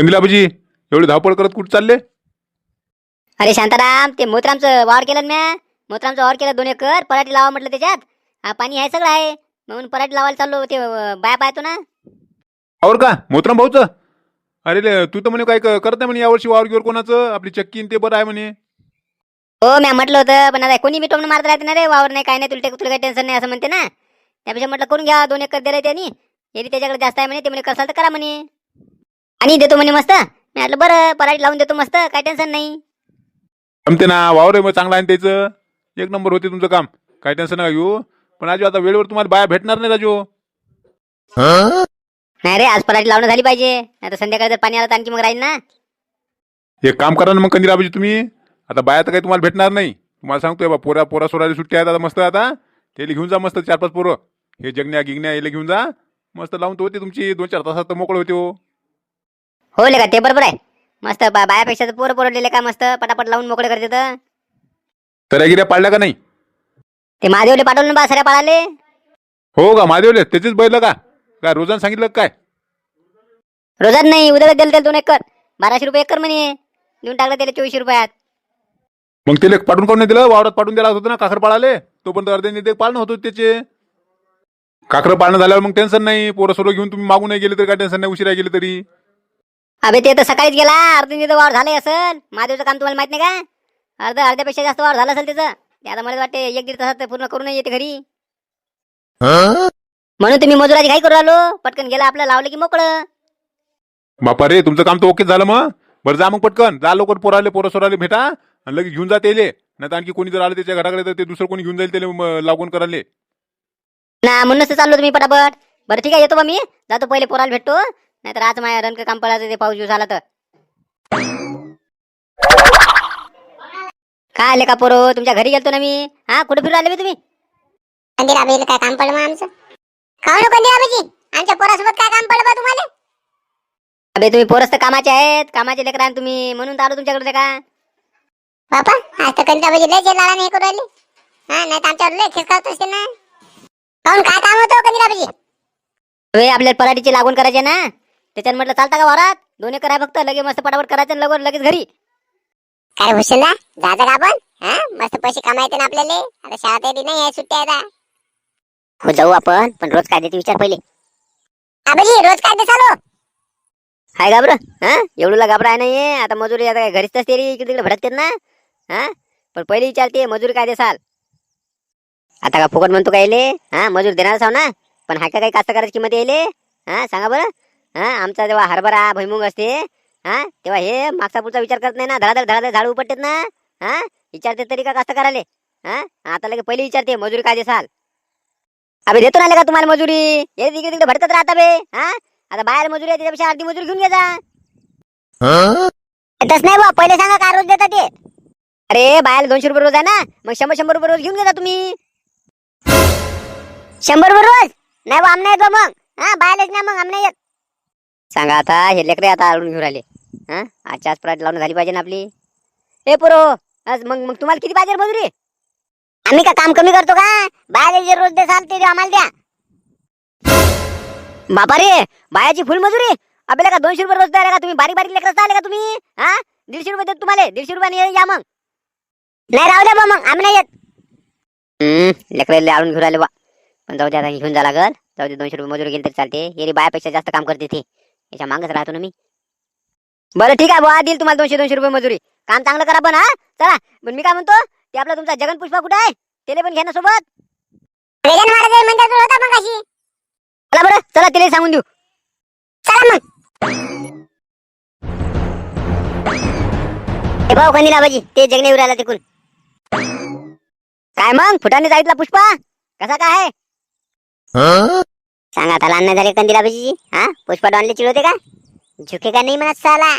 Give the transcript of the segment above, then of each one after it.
कंदिलाबाजी एवढी धावपळ करत कुठं चालले? अरे शांताराम, ते मोतरामचं वावर केलं ना म्या. मोतरामचं वावर केलं 2 एकर. पराठी लावा म्हटलं त्याच्यात. पाणी आहे सगळं आहे, म्हणून पराठी लावायला चाललो. ते बाया पाहतो ना. वावर का मोतराम भाऊचं? अरे तू तर म्हणे काय करत नाही म्हणे यावर्षी वावर गिवर कोणाचं? आपली चक्की ते बरं आहे म्हणे. हो, म्या म्हटलं होतं, पण आता कोणी बी टोमणं मारत राहते ना रे. वावर नाही काय नाही, तुला काही टेन्शन नाही असं म्हणते ना. त्यापेक्षा म्हटलं करून घ्या. 2 एकर दिले त्यांनी. यदि त्याच्याकडे जास्त आहे म्हणे, ते म्हणे कसाल तर करा म्हणे. आणि देतो म्हणे मस्त. मी म्हटलं बरं, पराठी लावून देतो मस्त, काय टेन्शन नाही. जमते ना, वावर आहे मग चांगला आहे ना त्याचं. 1 नंबर होते तुमचं काम, काय टेन्शन नका घेऊ. पण राजू आता वेळेवर तुम्हाला बाया भेटणार नाही राजू. नाही रे, आज पराठी लावणं झाली पाहिजे. आता संध्याकाळी जर पाणी आलं तर आणखी मग राहील ना. एक काम करा ना मग कंदिलाबाजी तुम्ही. आता बाया तर काही तुम्हाला भेटणार नाही. तुम्हाला सांगतोय बा, पोरा सोराची सुट्टी आहेत आता मस्त. आता त्याला घेऊन जा मस्त 4-5 पोरं. हे जगण्या गिगण्या याला घेऊन जा मस्त. लावून तर होते तुमची 2-4 तासात तर मोकळे होते हो. हो ले का, ते बरोबर आहे. मस्त बायापेक्षा तर पोरं पोरडलेले का मस्त पटापट लावून मोकळे करते तर. तर गिऱ्या पाळल्या का नाही? ते महादेवले पाठवलं ना बा सऱ्या पाळाले. हो का, महादेवले त्याचेच बैल का? काय रोजानं सांगितलं का काय? रोजात नाही, उद्या दिलं त्याला 2 एकर. 1200 रुपये एकर म्हणे. देऊन टाकलं त्याला 2400 रुपयात. मग त्याला पाठवून कोण नाही दिलं? वावरात पाठवून द्यायला होतं ना काखर पाळाले. तो पण अर्ध्याने ते पाळणं होतं त्याचे. काखर पाळणं झाल्यावर मग टेन्शन नाही. पोरं सोरं घेऊन तुम्ही मागून नाही गेले तरी काय टेन्शन नाही, उशिरा गेले तरी. अबे ते तर सकाळीच गेला. अर्ध वावर झालंय असेल. महादेवचं काम तुम्हाला माहित नाही का? अर्ध्यापेक्षा जास्त वावर झालं असेल त्याचं. ते आता मला वाटते 1-1.5 तासात पूर्ण करून येते घरी. म्हणून तुम्ही मजुराची घाई करू राहिलो. पटकन गेला आपलं, लावलं की मोकळं. बापा रे, तुमचं काम तर ओके झालं मग. बरं जा मग पटकन, जा लवकर पोरं सोराले भेटा आणि लगेच घेऊन जा त्याले. नाही तर आणखी कोणी जर आलं त्याच्या घराकडे तर ते दुसरं कोणी घेऊन जाईल त्याला लागून करायला. ना म्हणूनच चाललो तुम्ही पटापट. बरं ठीक आहे, येतो बा मी. जातो पहिले पोराला भेटतो. नाहीतर आज माझ्या रनक काम पडायचं ते पाऊस दिवस आला तर. काय आले का पोरो, तुमच्या घरी गेलतो ना मी. कुठे फिरून आले तुम्ही? कंदिलाबाईला काय काम पडलं मग आमचं? खाऊ नको कंदिलाबाजी, आमच्या पोरासोबत काय काम पडलं बा तुम्हाला? अबे तुम्ही पोरच तर कामाचे आहेत, कामाचे लेकर आहे तुम्ही, म्हणून तर आलो तुमच्याकडे का. बापा आज तर कंदिलाबाजी लय जेलाला नाही करू राहिली. नाही तर आमच्यावर लय खेस करत असते ना. काऊन काय काम होतं कंदिलाबाजी? अबे आपल्याला पराठीची लागवड करायची ना. त्याच्यात म्हटलं चालता का वावरात? 2 एकर आहे फक्त, लगेच मस्त पटापट करायचं आणि लगेच घरी. काय भूषण जायचं का आपण? मस्त पैसे कमायचे ना आपल्याला. आता शाळा तरी नाही आहे, सुट्टी आहे आता. हो जाऊ आपण, पण रोज काय देते विचार पहिले. आबाजी रोज काय चालू? हाय घाबर, एवढूला घाबराय नाहीये. आता मजुरी आता काय घरीच असते रे, इकडे तिकडे भटकतेत ना. पण पहिले विचारते मजुरी काय देसाल. आता का फुकट म्हणतो काय येले? मजूर देणारच आहो ना. पण हाय का काही कास्तकाराची किंमत येले? सांगा बरं. आमचा जेव्हा हरभरा भुईमुग असते, तेव्हा हे मागचा पुढचा विचार करत नाही ना. धडाधड झाडू उपटतेत ना. विचारते तरी का कास्तकाराले? आता लगे पहिले विचारते मजुरी काय देसाल. अबे देतो ना का तुम्हाला मजुरी. हे तिकडे तिकडे भटकत राहता बे. आता बाहेर मजुरी आहे, त्याच्यापेक्षा अर्धी मजुरी घेऊन घे जा. तस नाही बा, पहिले सांगा काय रोज देता ते. अरे बाहेर 200 रुपये रोज आहे ना, मग 100 रुपये रोज घेऊन घे जा तुम्ही. 100 रुपये रोज? नाही बा, आम नाही येतो मग. बाहेरच ना मग आम नाही येत. सांगा आता, हे लेकरे आता आळून घेऊन राहिले. आज पराठी लावून झाली पाहिजे ना आपली. हे पोरो, आज मग तुम्हाला किती पाहिजे मजुरी? आम्ही का काम कमी करतो का? बाहेर जे रोज देसाल ते आम्हाला द्या. बापा रे, बायाची फुल मजुरी. आपल्याला का 200 रुपये रोज द्यायला का तुम्ही? बारीक बारीक लेकरं आले का तुम्ही? 150 रुपये देत तुम्हाला. 150 रुपये या मग. नाही राहू द्या बा, मग आम्ही नाही येत. लेकराला आळून घेऊन राहिले बा. पण जाऊ द्या, घेऊन जा लागल. जाऊ दे, 200 रुपये मजुरी गेली तरी चालते. हे बायापेक्षा जास्त काम करते ते. याच्या मागच राहतो ना मी. बरं ठीक आहे बुवा, देईल तुम्हाला 200 रुपये मजुरी. काम चांगलं करा पण. चला. पण मी काय म्हणतो, ते आपला तुमचा जगन पुष्पा कुठे आहे? त्याला पण घ्या ना सोबत. वजन वाढत म्हणतात होता मग अशी. चला बरं, चला त्याला सांगून देऊ. चला मग. हे भाऊ कंदिलाबाजी, ते जगने उरायला तिकून. काय मग फुटाने जायतला पुष्पा कसा काय आहे? सांगा आता लहान नाही झाले कंदिलाबाजी. पुष्पा डॉनले चिडवते का? झुके का नाही म्हणत साला.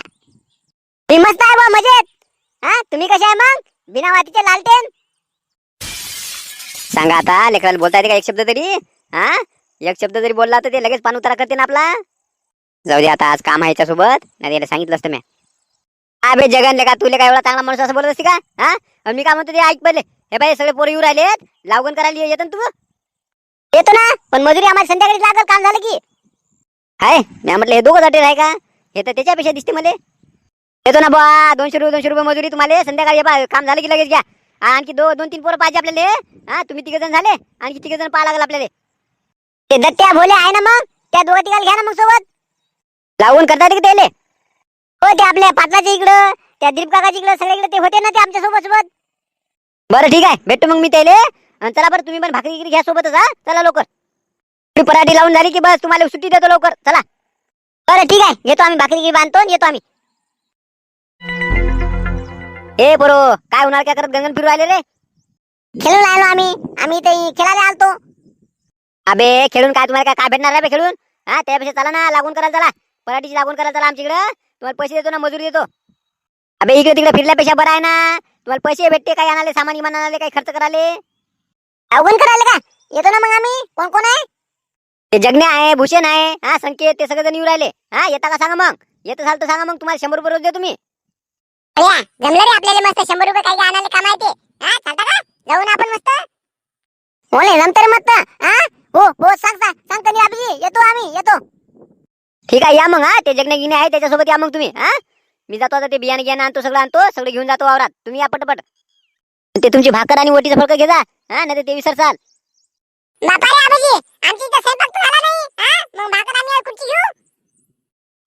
मी मस्त आहे बा, मजेत. तुम्ही कसे आहे मग? बिना वातीचे लालटेन. सांगा आता, लेकराला बोलता येते का एक शब्द तरी? एक शब्द जरी बोलला तर ते लगेच पान उतारा करते ना आपला. जाऊ दे आता, आज काम आहे याच्यासोबत. नाही त्याला सांगितलं असतं मी. बे जगन लेका, तुले काय एवढा चांगला माणूस असं बोलत असते का? मी काय म्हणतो ते ऐक पहिले. हे बाई सगळे पोरं येऊ राहिलेत, लागवण करायला येतं ना तू? येतो ना, पण मजुरी आम्हाला संध्याकाळी लागल काम झालं की. हाय, मी म्हटलं हे दोघं जाते आहे का? हे तर त्याच्यापेक्षा दिसते मला. येतो ना बा, 200 रुपये मजुरी तुम्हाला. संध्याकाळी ये बा, काम झालं की लगेच घ्या. आणखी 2-3 पोरं पाहिजे आपल्याला. हा, तुम्ही 3 जण झाले, आणखी 3 जण पाहा लागल आपल्याला. ते दत्त्या भोले आहे ना, मग त्या 2-3 घ्या ना मग सोबत. लागून करता येते का त्याले? हो, ते आपल्या पाटलाच्या इकडं, त्या दिलीप काकाच्या इकडं, सगळ्या इकडे ते होते ना, ते आमच्या सोबत. बरं ठीक आहे, भेटतो मग मी त्याले. आणि चला बरं, तुम्ही पण भाकरी गिकरी घ्या सोबतच. हा, चला लवकर. तुम्ही पराठी लावून झाली की बस तुम्हाला सुट्टी देतो लवकर. चला. बरं ठीक आहे, येतो आम्ही, भाकरी गिरी बांधतो आणि येतो आम्ही. ए पोरो, काय होणार, काय करत गंगन फिरू आले रे? खेळून आलो आम्ही इथे खेळायला आलतो. अबे खेळून काय, तुम्हाला काय भेटणार आहे बे खेळून? हा, त्यापेक्षा चला ना, लागून करायला चला. पराठीची लागून करायला चला आमच्याकडे. तुम्हाला पैसे देतो ना, मजुरी देतो. अबे इकडे तिकडे फिरल्यापेक्षा बरं आहे ना. तुम्हाला पैसे भेटते, काही आणाले, सामान इमान आणाले, काही खर्च कराले. अवगण करायला का? येतो ना मग आम्ही. कोण कोण आहे? ते जगणे आहे, भूषण आहे, हा, संकेत, ते सगळे जण येऊ राहिले. हा, येता का सांगा मग. येत असाल तर सांगा, मग तुम्हाला 100 रुपये रोज देतो मी. अय्या, जमलं रे आपल्याला मस्त. 100 रुपये काही आणायला काम आहे ते. हा, चालता का? जाऊ ना आपण मस्त. बोले नंतर मस्त. हा, हो, सांग कधी आपली. येतो आम्ही, येतो. ठीक आहे, या मग. हा, ते जगणे गिणे आहे, त्याच्यासोबत या मग तुम्ही. हा, मी जातो आता, ते बियाणे घ्यायला आणतो, सगळं घेऊन जातो वावरात. तुम्ही या पटपट. ते तुमची भाकर आणि वटीचा फरक घे जा. हा, नाही ते विसरसाल. बापा रे आबाजी, आमची इथं स्वयंपाक तर झाला नाही. हा, मग भाकर आम्ही कुठची घेऊ?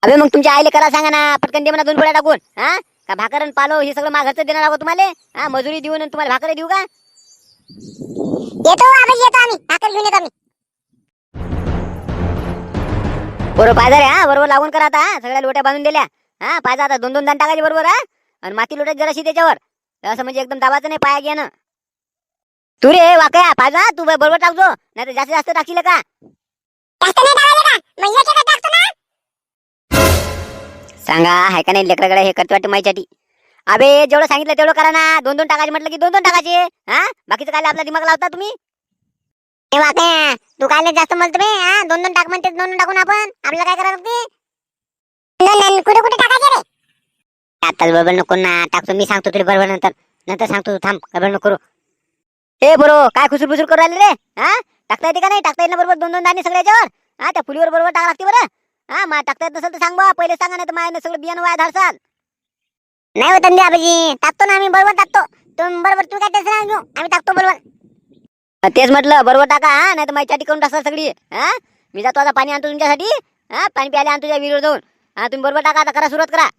अबे मग तुमच्या आईले करा सांगा ना, पटकन दे म्हणा 2 पोळ्या टाकून. हा, का भाकर आणि पालो हे सगळं माझं घरचं देणार आहोत तुम्हाला. हा, मजुरी देऊन आणि तुम्हाला भाकर देऊ का? येतो आबाजी, येतो आम्ही, भाकर घेऊन येतो आम्ही. बरोबर पाहिजे रे. हा, बरोबर लागून करा आता. हा, सगळ्या लोट्या बांधून दिल्या. हा, पाहिजे आता 2-2 दाण टाकायचे बरोबर. हा, आणि माती लोटायची जराशी त्याच्यावर. असं म्हणजे एकदम दाबाचं नाही, पाया घ्या ना. तू रे वाकया पाहिजे. तू बरोबर टाकतो, नाही तर जास्त टाकशील का? जास्त नाही टाकायला का? मग याच्याकडे टाकतो ना. सांगा, हाय का नाही लेकराकडे हे करते वाटते माईसाठी. अबे जेवढं सांगितलं तेवढं करा ना. 2-2 टाकायचे म्हटलं की 2-2 टाकायचे. हा, बाकीचं काय आपला दिमाग लावता तुम्ही? ए वाकया, तू काय जास्त म्हणतो बे. हा, 2-2 टाक म्हणते, 2-2 टाकून आपण आपल्याला काय करावं लागते? कुठे कुठे टाकायचे रे? आताच बरोबर नको ना, टाकतो मी, सांगतो तुला बरोबर नंतर सांगतो. तू थांब, बरोबर नको करू. ए बरो, काय खुसूर करू राहिले रे? हा, टाकता येते का नाही? टाकता येईल ना बरोबर 2-2 दाणे सगळ्याच्यावर. हा, त्या फुलीवर बरोबर टाका लागते बरं. हा, मग टाकता येत नसेल तर सांग बा, पहिले सांगा, नाही तर माझ्या सगळं बियाणं वाया धाडसाल. नाही होत ना आबाजी, टाकतो ना आम्ही, बरोबर टाकतो. तुम्ही बरोबर, तू काय टेन्शन घेऊ, आम्ही टाकतो बरोबर. तेच म्हटलं, बरोबर टाका. हा, नाही तर माझी चाटी करून टाकसाल सगळी. हा, मी जातो आता, पाणी आणतो तुमच्यासाठी. हा, पाणी प्यायला आणतो तुझ्या विहिरीवर जाऊन. हा, तुम्ही बरोबर टाका आता, करा सुरुवात करा.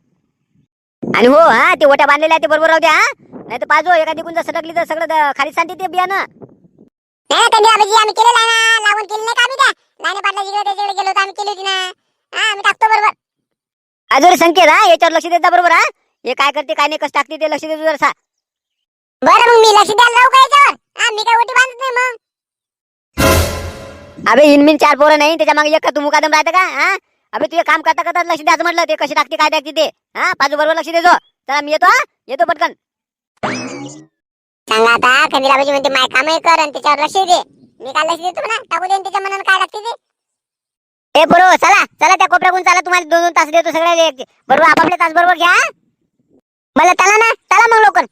आणि हो, हा, ते ओट्या बांधलेल्या आहेत ते बरोबर राहू द्या. हा, नाही तर पाजो एखादी कोण जर सटकली तर सगळं खाली सांगते ते बियाणं. नाही कधी आबाजी, आम्ही केलेलं आहे ना, लागून केली नाही का आम्ही त्या लाईने पाटला जिकडे त्याच्याकडे गेलो होतो, आम्ही केली होती ना. हा, आम्ही टाकतो बरोबर. अजून संकेत, हा, याच्यावर लक्ष देता बरोबर. हा, हे काय करते काय नाही, कसं टाकते ते लक्ष देतो जरसा. बरं मग मी लक्ष द्यायला लावू का याच्यावर? हा, मी काय ओटी बांधत नाही मग. अबे इनमिन 4 पोरं नाही, त्याच्या मागे एक का तू मुकादम राहतं का? हा, अबे तुझे काम करता लक्ष द्यायचं म्हटलं, ते कशी टाकते काय टाकते ते. हा, पाजू बरोबर लक्ष देतो. चला मी येतो. हा, येतो पटकन. सांगा आता, कधी आबाजी म्हणते माय कामही कर आणि त्याच्यावर लक्ष दे. मी काय लक्ष देतो ना, टाकू दे त्याच्या मनानं काय लागते ते. ए पोरो, चला त्या कोपऱ्याकडून चला, तुम्हाला 2-2 तास देतो सगळ्या बरोबर. आपापले तास बरोबर घ्या. मला चला ना, चला मग लवकर.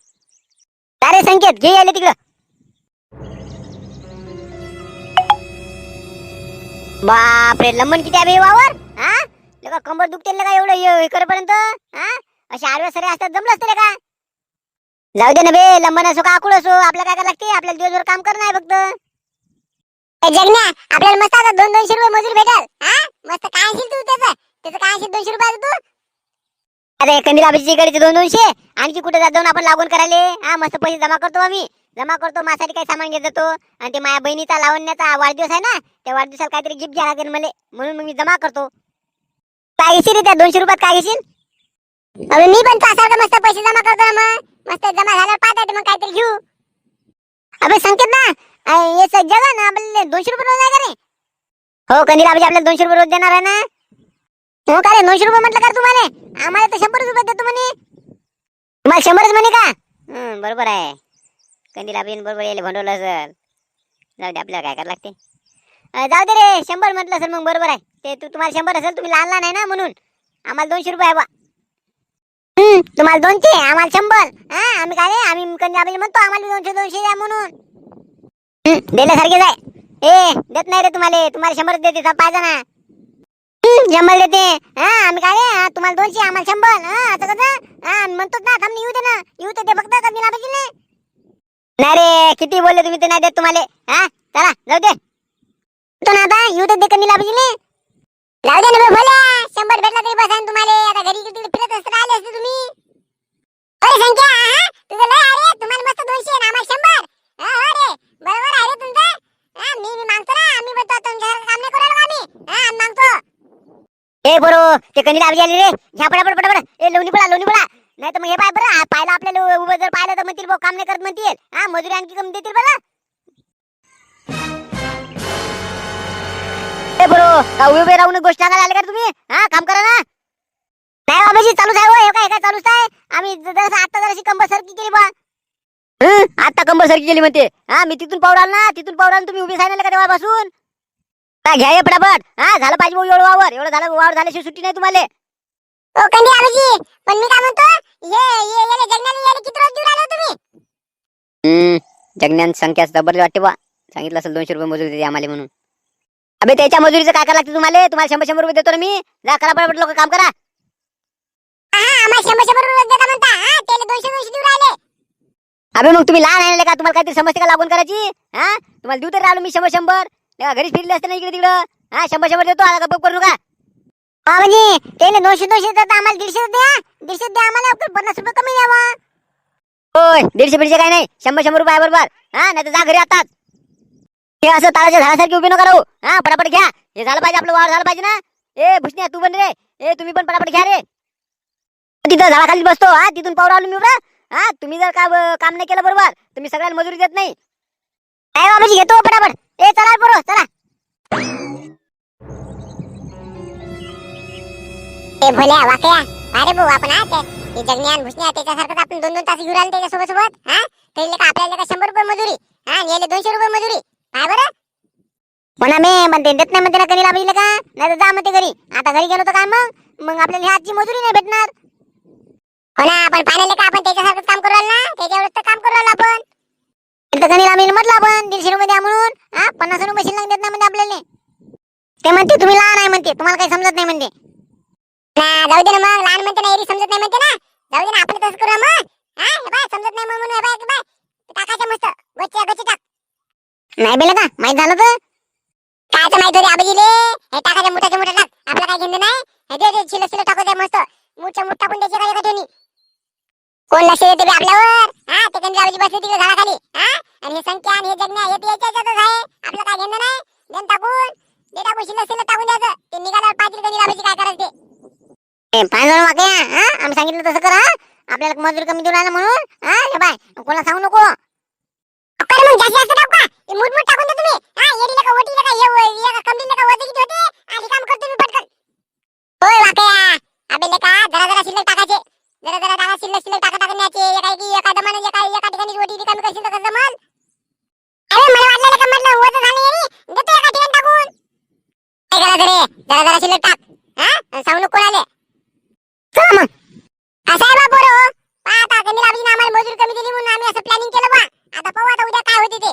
अरे संकेत, घे यायला तिकडं. बापरे, लंबन किती आहे बे वावर. हा, लगा कंबर दुखते लगा एवढं हे करेपर्यंत. हा, अशा आडव्या सरे असतात, जमलं असते का? जाऊ दे ना बे, लंबन असो का आकुळ असो, आपल्याला काय करायला लागते, आपल्याला दिवसभर काम करणं आहे फक्त. जगण्या, आपल्याला मस्त आता 200-200 रुपये मजुरी भेटेल. हा, मस्त काय असेल तू त्याचं काय असेल 200 रुपये तू. अरे कंदील आबाजीच्या इकडचे 200-200 आणखी कुठे जाऊन आपण लागून करायले. हा, मस्त पैसे जमा करतो आम्ही. जमा करतो, माझ्यासाठी काही सामान घेत जातो. आणि ते माझ्या बहिणीचा लावण्याचा वाढदिवस आहे ना, त्या वाढदिवसाला काहीतरी गिफ्ट घ्यायला लागेल मला, म्हणून मग मी जमा करतो. काय घेशील रे त्या 200 रुपयात, काय घेशील? अरे मी पण त्यासारखं मस्त पैसे जमा करतो ना, मग मस्त जमा झाल्यावर पाहता मग काहीतरी घेऊ. अबे संकेत ना, हे जगा ना आपल्याला 200 रुपये रोज आहे का रे? हो कंदील आबाजी आपल्याला 200 रुपये रोज देणार आहे ना. हो का रे, 900 रुपये म्हटलं का तुम्हाला? आम्हाला तर 100 रुपये देतो म्हणे. तुम्हाला 100च म्हणे का? बरोबर आहे. कंदील आबाजी बरोबर यायला भांडवलं असेल. जाऊ दे, आपल्याला काय करायला लागते. जाऊ दे रे, 100 म्हटलं सर मग बरोबर आहे. ते तुम्हाला 100 असेल, तुम्ही लहान आहे ना म्हणून. आम्हाला 200 रुपये आहे बा. तुम्हाला 200, आम्हाला 100. हा, आम्ही काय रे, आम्ही कंदी आबाजी म्हणतो आम्हाला 200 द्या म्हणून. दिल्यासारखेच आहे. ए देत नाही रे तुम्हाला 100च देते, पाहिजे ना. जंबल देते. हा आम्ही काय हा, तुम्हाला 200 आम्हाला 100. हा असं कसं? हा म्हणतो ना थांब येऊ दे ना, येऊ दे ते फक्त कधी लाभायची नाही. नाही रे किती बोलले तुम्ही ते नाही देत तुम्हाला. हा चला जाऊ दे तो ना आता येऊ दे कधी लाभायची नाही. जाऊ दे ना बोला 100 भेटला तरी बसा ना तुम्हाला. आता घरी किती फिरत असता आले असते तुम्ही. अरे संख्या हा तुझं लय अरे तुम्हाला मस्त 200 आणि आम्हाला 100. हा हो रे बरोबर आहे रे तुमचं. हा मी मागतो ना आम्ही बोलतो तुमच्यासारखं काम नाही करायला आम्ही. हा आम्ही मागतो. ए बरो ते कधी लाभ गेले रे. घ्या पटापट पटापट. ए लोणी पडा नाही तर मग हे पाय बरं पाहिलं आपल्याला उभं जर पाहिलं तर म्हणतील भाऊ काम नाही करत म्हणतील. हा मजुरी आणखी कमी देतील बरं. ए बरो का उभे राहून गोष्ट सांगायला आले का तुम्ही. हा काम करा ना. नाही बाबाजी चालूच आहे हो हे काय चालूच आहे. आम्ही जसं आता जराशी कंबर सरकी केली बा. आता कंबर सरकी केली म्हणते. हा मी तिथून पावडाल ना तिथून पावडाल तुम्ही उभे सांगितलं का तेव्हापासून. घ्या ये पटापट. हा झालं पाहिजे भाऊ एवढं वावर एवढं झालं वावर झाल्याशिवाय सुट्टी नाही तुम्हाला. ओ कंदी आबाजी पण मी काय म्हणतो ये जगण्याने किती रोज देऊ राहिले तुम्ही. जगण्यान संख्या जबरदस्त वाटते बा. सांगितलं असेल 200 रुपये मजुरी देते आम्हाला म्हणून. अबे त्याच्या मजुरीचं काय करायला लागते तुम्हाला. तुम्हाला 100 रुपये देतो ना मी. जा करा पटापट लोक काम करा. हा आम्हाला 100 रुपये देता म्हणता. हा त्याला 200 देऊ राहिले. अबे मग तुम्ही लहान आहे का तुम्हाला काहीतरी समस्या का लागून करायची. हा तुम्हाला देऊ तर राहिलो मी 100 घरीच फिरले असते ना इकडे तिकडं. हा 100 देतो आता गप्प करू नका. बाबाजी त्याला 200 देतात आम्हाला 150 द्या. 150 द्या आम्हाला 50 रुपये कमी द्यावा. होय 150 काय नाही 100 रुपये बरोबर. हा नाही तर जा घरी आताच. हे असं ताळाच्या झाडासारखी उभी नका राहू. हा पटापट घ्या. हे झालं पाहिजे आपलं वावर झालं पाहिजे ना. ए भुसण्या तू पण रे. ए तुम्ही पण पटापट घ्या रे. तिथं झाडाखाली बसतो. हा तिथून पावर आलो मी उभा. हा तुम्ही जर काम नाही केलं बरोबर तुम्ही सगळ्याला मजुरी देत नाही. काय बाबाजी घेतो पटापट. ए चला बरो चला. ए भोल्या वाकया अरे भाऊ आपण हे जगण्यान भुसण्या त्याच्यासारखं आपण 2-2 तास घेऊन राहिले त्याच्या सोबत. हा त्याला का आपल्याला का 100 रुपये मजुरी. हा याले 200 रुपये मजुरी. काय बरं म्हणा मी म्हणते देत नाही म्हणते ना कधी लाभली का. नाही तर जा म्हणते घरी. आता घरी गेलो तर काय मग आपल्याला ह्याची मजुरी नाही भेटणार. हो ना आपण पाण्याला का आपण त्याच्यासारखं काम करू राहिलो ना. त्याच्या एवढंच तर काम करू राहिलो आपण. तर कधी लाभली म्हटलं आपण 150 रुपये द्या म्हणून. हा 50 रुपये शिल्लक देत नाही म्हणते आपल्याला. ते म्हणते तुम्ही लहान आहे म्हणते तुम्हाला काही समजत नाही म्हणते. ना जाऊ दे ना मग लहान म्हणते ना एरी समजत नाही म्हणते ना. जाऊ दे ना आपण तसं करू मग. हा हे बाय समजत नाही म्हणून हे बाय टाकायचं मस्त गोची टाक. नाही बेला का माहित झालं तर कायचं माहित होते आबाजीले. हे टाकायचं मोठ्याच्या मोठ्या टाक. आपलं काय घेणं नाही. हे दे शिल्लक टाकू दे मस्त मोठ्या मोठ टाकून द्यायचे काय ठेवणी. कोण लक्ष देते आपल्यावर. हा ते कंदी आबाजी बसले तिकडे झाडाखाली. हा आणि हे संख्या आणि हे जगण्या हे याच्यातच आहे. आपलं काय घेणं नाही. देन टाकून दे टाकून शिल्लक टाकून द्यायचं. ते निघाल्यावर पाहिजे कंदी आबाजी काय करायचं ते. पाहिजे वाक्या. हा आम्ही सांगितलं तसं करा. आपल्याला मजुरी कमी देऊ राहिला म्हणून. हा हे बाय कोणाला सांगू नको. अरे मग जास्त टाकू का. हे मुठमुठ टाकून दे तुम्ही. हा येडीला का ओटीला का हे का कमलीला का वजन किती होते. आधी काम करतो मी पटकन. होय वाक्या अबे लेका जरा शिल्लक टाकायचे. जरा टाका शिल्लक टाका न्यायचे. एका दमाने एका ठिकाणी ओटी रिकामी करशील तर कसं जमल. अरे मला वाटलं का म्हटलं वजन झालं येरी देतो एका ठिकाणी टाकून. काय करा जरा शिल्लक टाक. हा सांगू नको कोणाले. चला मग असं आहे बा पोरं. पहा आता कमी लाभली आम्हाला मजुरी कमी दिली म्हणून आम्ही असं प्लॅनिंग केलं बा. आता पाहू आता उद्या काय होते ते.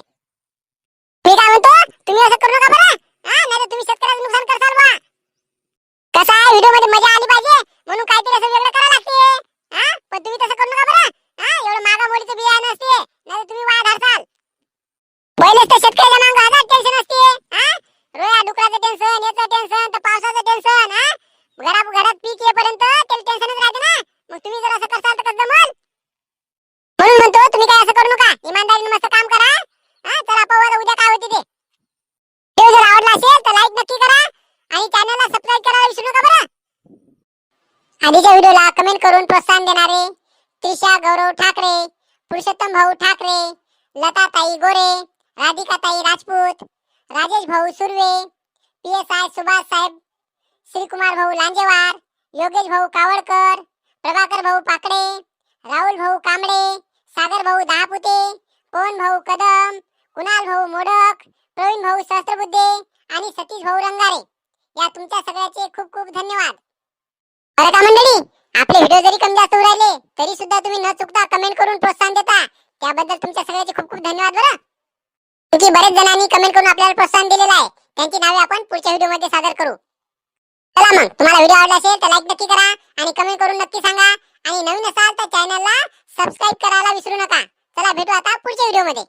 मी काय म्हणतो तुम्ही असं करू नका बरं. हा नाही तर तुम्ही शेतकऱ्याचं नुकसान करसाल बा. कसं आहे व्हिडिओ मध्ये मजा आली पाहिजे म्हणून काहीतरी असं वेगळं करावं लागते. हा पण तुम्ही तसं करू नका बरं. हा एवढं मागा मोडीचं बियाणं असते नाही तुम्ही वाया धरसाल. पहिलेच तर शेतकऱ्याला मागं हजार टेन्शन असते. हा रोया डुकराचं टेन्शन याचं टेन्शन तर पावसाचं टेन्शन. हा घरात पीक येईपर्यंत त्याला टेन्शनच राहते ना. मग तुम्ही जर असं करसाल तर कसं जमल. म्हणून म्हणतो तुम्ही काय असं करू नका. इमानदारीने मस्त काम करा. हा चला पाहू आता उद्या काय होते ते. व्हिडिओ जर आवडला असेल तर लाईक नक्की करा आणि चॅनलला सबस्क्राईब करायला विसरू नका बरं. आधीच्या व्हिडिओला कमेंट करून प्रोत्साहन देणारे त्रिशा गौरव ठाकरे, पुरुषोत्तम भाऊ ठाकरे, लता ताई गोरे, राधिका ताई राजपूत, राजेश भाऊ सुर्वे, PSI सुभाष साहेब, श्रीकुमार भाऊ लांजेवार, योगेश भाऊ कावळकर, प्रभाकर भाऊ पाकडे, राहुल भाऊ कांबळे, सागर भाऊ दहापुते, पवन भाऊ कदम, कुणाल भाऊ मोडक, प्रवीण भाऊ सहस्त्रबुद्धे आणि सतीश भाऊ रंगारे या तुमच्या सगळ्याचे खूप खूप धन्यवाद. बरं का मंडळी आपले व्हिडिओ जरी कमी जास्त होऊ राहिले तरी सुद्धा तुम्ही न चुकता कमेंट करून प्रोत्साहन देता त्याबद्दल तुमच्या सगळ्याचे खूप खूप धन्यवाद बरं. बरेच जणांनी कमेंट करून आपल्याला प्रोत्साहन दिलेलं आहे. त्यांची नावे आपण पुढच्या व्हिडिओ मध्ये सादर करू. चला मग, तुम्हाला व्हिडिओ आवडला असेल तर लाईक नक्की करा आणि कमेंट करून नक्की सांगा आणि नवीन असाल तर चॅनलला सबस्क्राईब करायला विसरू नका. चला भेटू आता पुढच्या व्हिडिओ मध्ये.